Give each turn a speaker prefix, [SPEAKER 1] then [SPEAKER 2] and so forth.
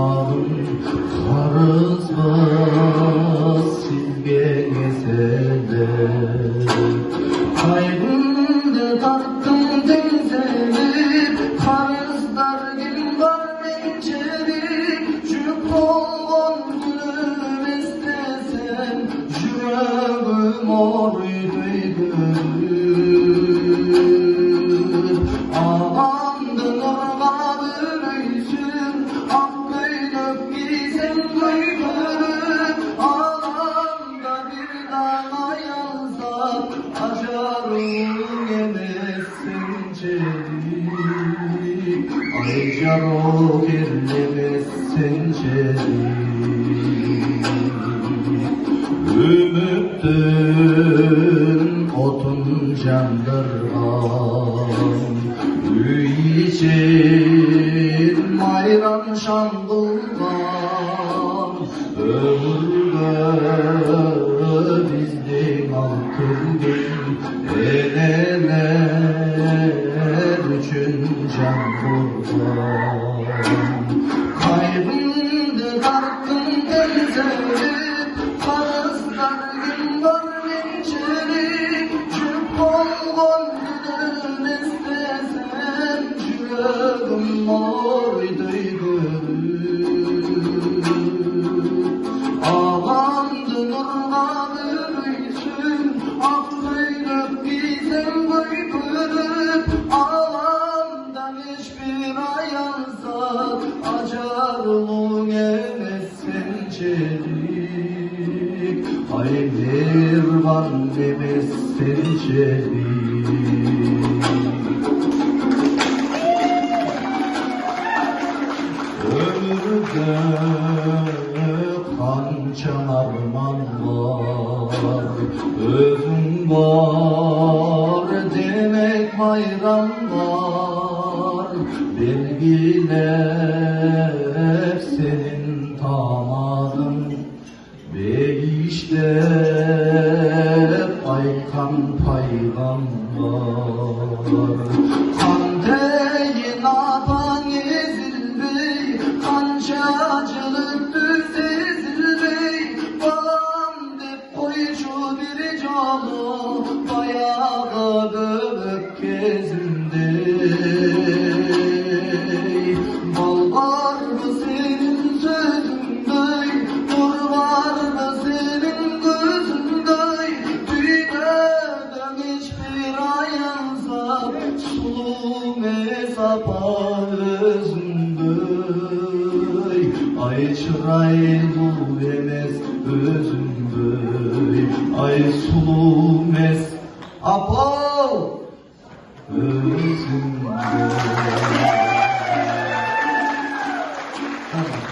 [SPEAKER 1] damadım karızmaz sizge geseler. Kaybımdı tattım denzelip karızlar gün var mençelik. Cüp olgon gülüm istesem yüreğim oruyduydu. Ağamdın orga bölüysün ak köylük giysen köylük. Ağamda bir dana yansa acarım yemezsin çelik. Ay jarok ellemezsin çelik. Ümüttün otun candır ağam. Üy için ayran şangıldan. Ömürde bizden altın gün eleler üçün can kurban. Kaybımdı darkın benzerim karızlar gün var mençelik. Cüp olgon gülüm istesem yüreğim oruyduydu. Ağamdı nurga bölüysün ak köylük giysen köylük. Ağamdan hiçbir ayansa acarlığın emezsin çelik. Ay bir van demezsin çelik. Ömürde kança arman var, özün var demek bayram var. Belgiler senin damadın, beyişler aykan paygambar. Kandeyin apan ezildi, kancacılık düzezildi. Balam dep koyucu bir canı, bayağı böbek gezindi. Bal var mı senin sözünde, nur var mı senin gözünde. Dünyada hiçbir ayansa sulu mesapa özünde. Ay çıray bu demez özünde. Ay sulu mes apa özünde.